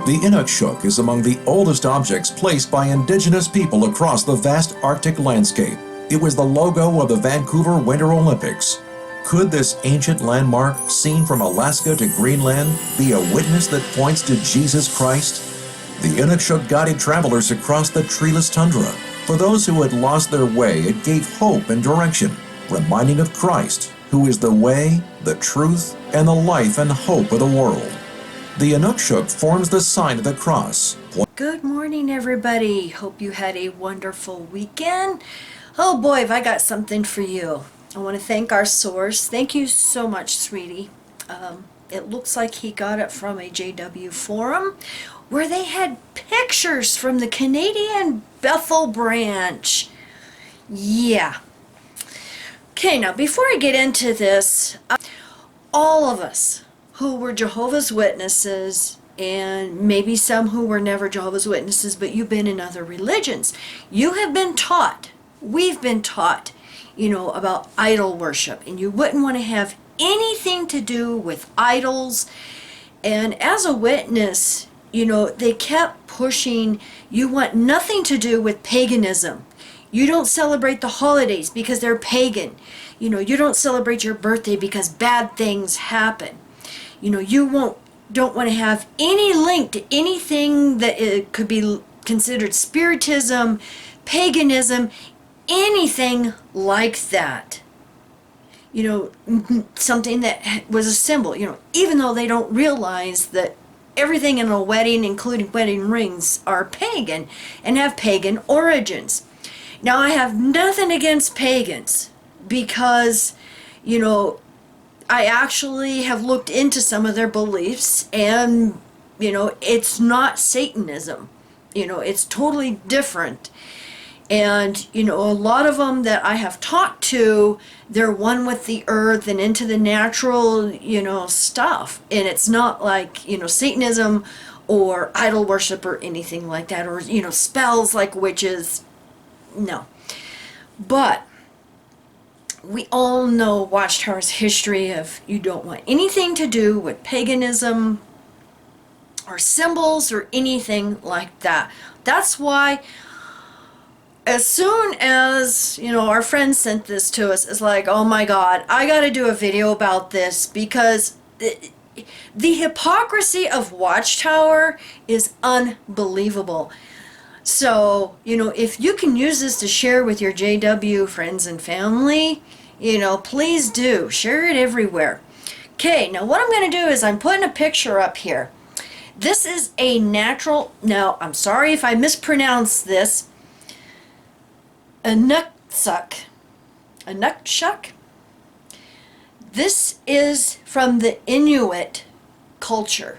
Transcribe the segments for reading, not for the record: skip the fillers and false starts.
The Inukshuk is among the oldest objects placed by indigenous people across the vast Arctic landscape. It was the logo of the Vancouver Winter Olympics. Could this ancient landmark, seen from Alaska to Greenland, be a witness that points to Jesus Christ? The Inukshuk guided travelers across the treeless tundra. For those who had lost their way, it gave hope and direction, reminding of Christ, who is the way, the truth, and the life and hope of the world. The Inukshuk forms the sign of the cross. Good morning, everybody. Hope you had a wonderful weekend. Oh boy, have I got something for you. I want to thank our source. Thank you so much, sweetie. It looks like he got it from a JW forum where they had pictures from the Canadian Bethel branch. Yeah. Okay, now before I get into this, all of us who were Jehovah's Witnesses, and maybe some who were never Jehovah's Witnesses, but you've been in other religions, you have been taught, we've been taught, about idol worship, and you wouldn't want to have anything to do with idols. And as a witness, they kept pushing, you want nothing to do with paganism. You don't celebrate the holidays because they're pagan. You don't celebrate your birthday because bad things happen. You don't want to have any link to anything that it could be considered spiritism, paganism, anything like that. Something that was a symbol, even though they don't realize that everything in a wedding, including wedding rings, are pagan and have pagan origins. Now, I have nothing against pagans because, I actually have looked into some of their beliefs, and it's not Satanism. It's totally different. And a lot of them that I have talked to, they're one with the earth and into the natural stuff, and it's not like Satanism or idol worship or anything like that, or spells like witches. No. But we all know Watchtower's history of you don't want anything to do with paganism or symbols or anything like that. That's why as soon as, our friend sent this to us, it's like, oh my God, I got to do a video about this because the hypocrisy of Watchtower is unbelievable. So, if you can use this to share with your JW friends and family, please do. Share it everywhere. Okay, now what I'm going to do is I'm putting a picture up here. This is a natural, now I'm sorry if I mispronounce this, a nukshuk. A nukshuk? This is from the Inuit culture.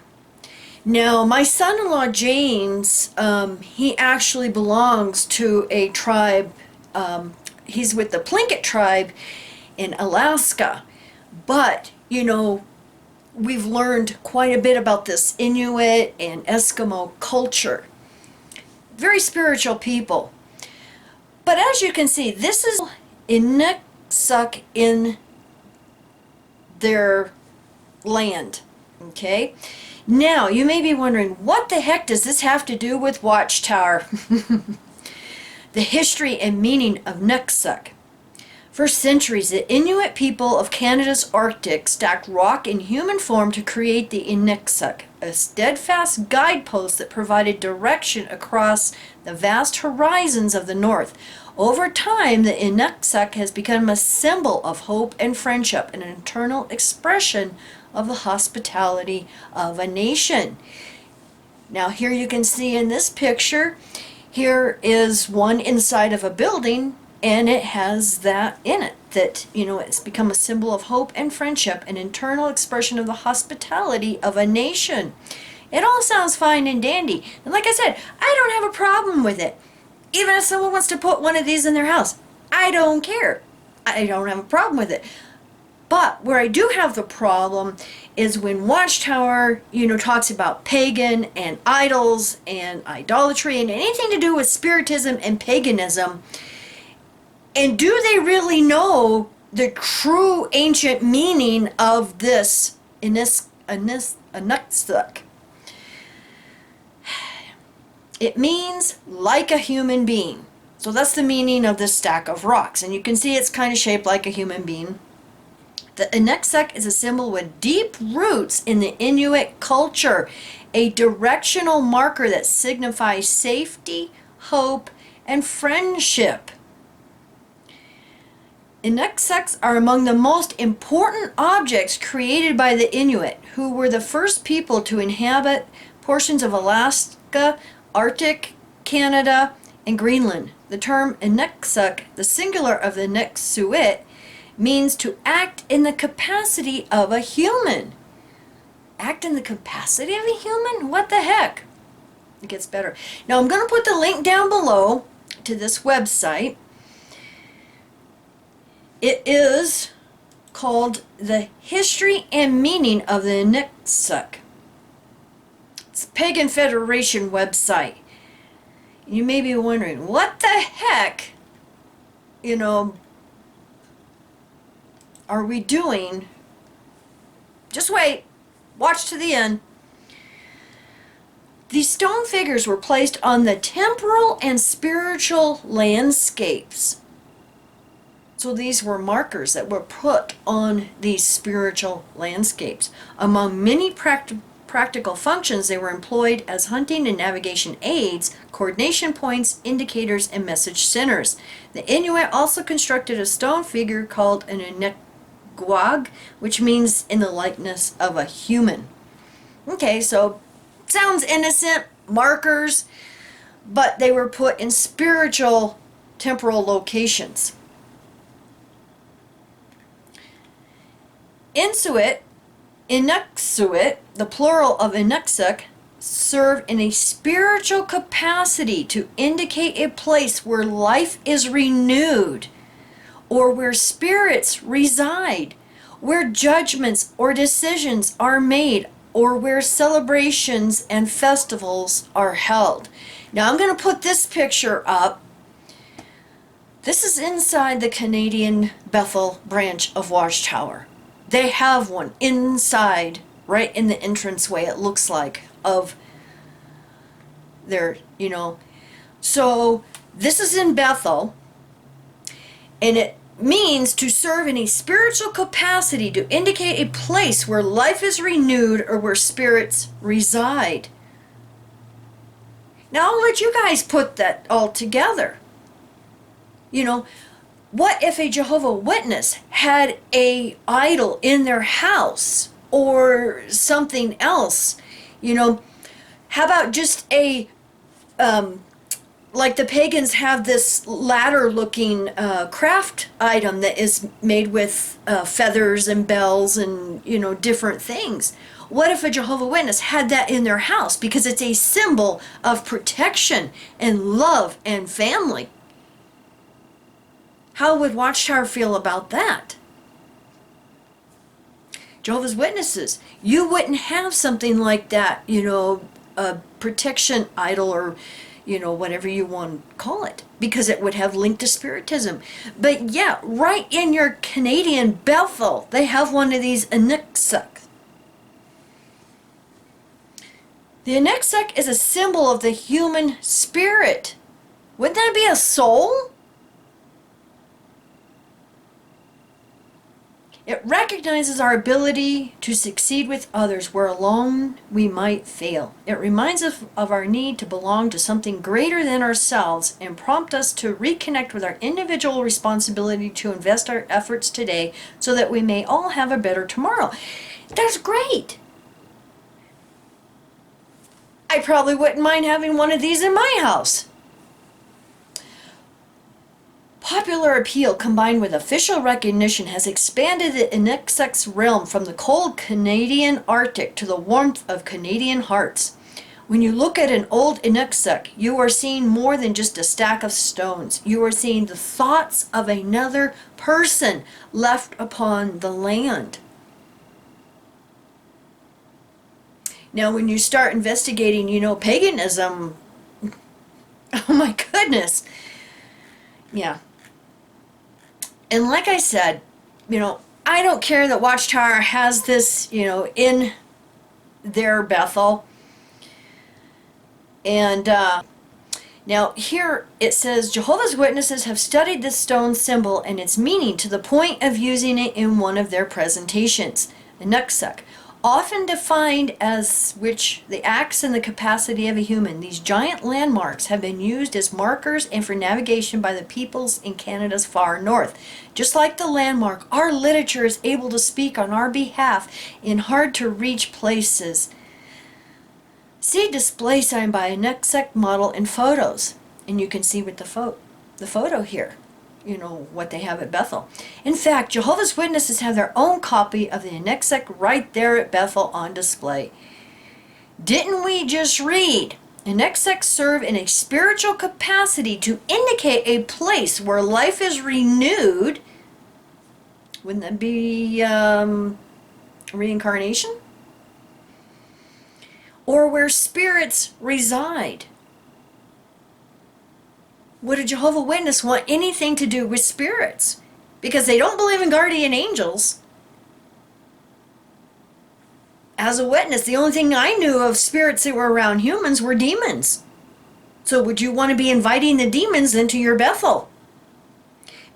Now, my son-in-law, James, he actually belongs to a tribe, he's with the Tlingit tribe in Alaska. But, we've learned quite a bit about this Inuit and Eskimo culture. Very spiritual people. But as you can see, this is Inukshuk in their land, okay? Now, you may be wondering, what the heck does this have to do with Watchtower? The history and meaning of Inukshuk. For centuries, the Inuit people of Canada's Arctic stacked rock in human form to create the Inukshuk, a steadfast guidepost that provided direction across the vast horizons of the north. Over time, the Inukshuk has become a symbol of hope and friendship, and an eternal expression of the hospitality of a nation. Now, here you can see in this picture, here is one inside of a building, and it has that in it, that, it's become a symbol of hope and friendship, an internal expression of the hospitality of a nation. It all sounds fine and dandy. And like I said, I don't have a problem with it. Even if someone wants to put one of these in their house, I don't care. I don't have a problem with it. But where I do have the problem is when Watchtower, talks about pagan and idols and idolatry and anything to do with spiritism and paganism. And do they really know the true ancient meaning of this Inukshuk? It means like a human being. So that's the meaning of this stack of rocks. And you can see it's kind of shaped like a human being. The Inuksuk is a symbol with deep roots in the Inuit culture, a directional marker that signifies safety, hope, and friendship. Inuksuks are among the most important objects created by the Inuit, who were the first people to inhabit portions of Alaska, Arctic, Canada, and Greenland. The term Inuksuk, the singular of the Inuktsuit, means to act in the capacity of a human. Act in the capacity of a human? What the heck? It gets better. Now I'm going to put the link down below to this website. It is called The History and Meaning of the Inuksuk. It's a Pagan Federation website. You may be wondering, what the heck, are we doing? Just wait. Watch to the end. These stone figures were placed on the temporal and spiritual landscapes. So these were markers that were put on these spiritual landscapes. Among many practical functions, they were employed as hunting and navigation aids, coordination points, indicators, and message centers. The Inuit also constructed a stone figure called an Inukguag, which means in the likeness of a human. Okay, so sounds innocent, markers, but they were put in spiritual temporal locations. Inuktsuit, the plural of Inuksuk, serve in a spiritual capacity to indicate a place where life is renewed, or where spirits reside, where judgments or decisions are made, or where celebrations and festivals are held. Now I'm going to put this picture up. This is inside the Canadian Bethel branch of Watchtower. They have one inside, right in the entranceway, it looks like, of their, So this is in Bethel, and it means to serve in a spiritual capacity to indicate a place where life is renewed or where spirits reside. Now I'll let you guys put that all together. What if a Jehovah's Witness had a idol in their house or something else? How about just a, like the pagans have this ladder-looking craft item that is made with feathers and bells and, different things. What if a Jehovah's Witness had that in their house? Because it's a symbol of protection and love and family. How would Watchtower feel about that? Jehovah's Witnesses, you wouldn't have something like that, a protection idol or, whatever you want to call it, because it would have linked to Spiritism. But yeah, right in your Canadian Bethel, they have one of these Inuksuk. The Inuksuk is a symbol of the human spirit. Wouldn't that be a soul? It recognizes our ability to succeed with others where alone we might fail. It reminds us of our need to belong to something greater than ourselves and prompt us to reconnect with our individual responsibility to invest our efforts today so that we may all have a better tomorrow. That's great. I probably wouldn't mind having one of these in my house. Popular appeal combined with official recognition has expanded the Inuksuk's realm from the cold Canadian Arctic to the warmth of Canadian hearts. When you look at an old Inuksuk, you are seeing more than just a stack of stones. You are seeing the thoughts of another person left upon the land. Now, when you start investigating, paganism, oh my goodness. Yeah. And like I said, I don't care that Watchtower has this, in their Bethel. And Now here it says, Jehovah's Witnesses have studied this stone symbol and its meaning to the point of using it in one of their presentations. The Nuxuk, often defined as which the acts and the capacity of a human. These giant landmarks have been used as markers and for navigation by the peoples in Canada's far north. Just like the landmark, our literature is able to speak on our behalf in hard-to-reach places. See display sign by a Nuxuk model in photos, and you can see with the photo here, you know, what they have at Bethel. In fact, Jehovah's Witnesses have their own copy of the Nuxuk right there at Bethel on display. Didn't we just read? Nuxuk serve in a spiritual capacity to indicate a place where life is renewed. Wouldn't that be reincarnation? Or where spirits reside. Would a Jehovah's Witness want anything to do with spirits? Because they don't believe in guardian angels. As a witness, the only thing I knew of spirits that were around humans were demons. So would you want to be inviting the demons into your Bethel?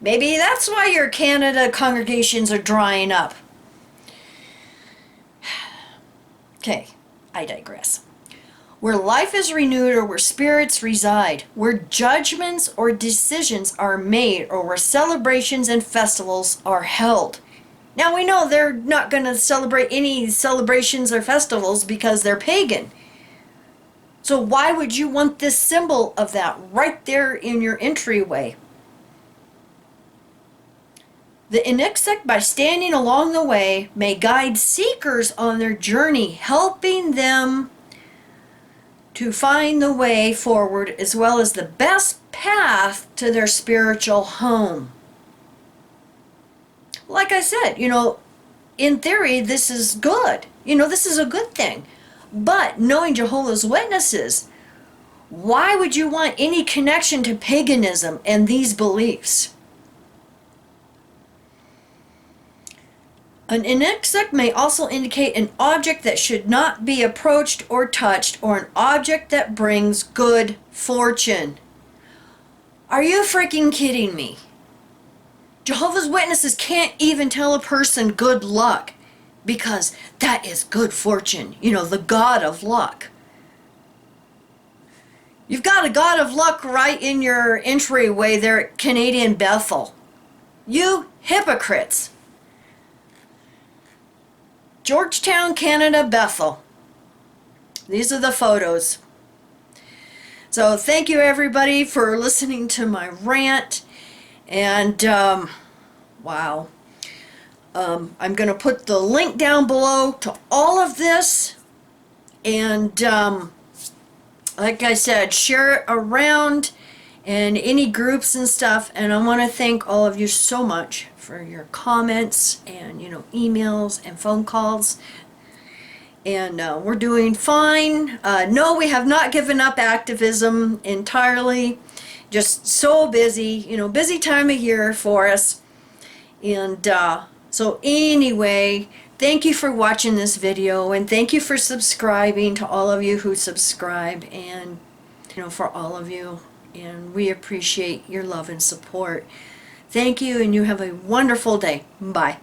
Maybe that's why your Canada congregations are drying up. Okay, I digress. Where life is renewed or where spirits reside, where judgments or decisions are made, or where celebrations and festivals are held. Now we know they're not going to celebrate any celebrations or festivals because they're pagan. So why would you want this symbol of that right there in your entryway? The Nuxuk, by standing along the way, may guide seekers on their journey, helping them to find the way forward as well as the best path to their spiritual home. Like I said, you know, in theory, this is good. You know, this is a good thing. But knowing Jehovah's Witnesses, why would you want any connection to paganism and these beliefs? An Nuxuk may also indicate an object that should not be approached or touched, or an object that brings good fortune. Are you freaking kidding me? Jehovah's Witnesses can't even tell a person good luck because that is good fortune. You know, the god of luck. You've got a god of luck right in your entryway there at Canadian Bethel. You hypocrites. Georgetown, Canada, Bethel. These are the photos. So thank you everybody for listening to my rant. And wow. I'm going to put the link down below to all of this. And like I said, share it around in any groups and stuff. And I want to thank all of you so much for your comments and, you know, emails and phone calls. And we're doing fine. No, we have not given up activism entirely. Just so busy, you know, busy time of year for us. And so anyway, thank you for watching this video, and thank you for subscribing to all of you who subscribe, and you know, for all of you, and we appreciate your love and support. Thank you, and you have a wonderful day. Bye.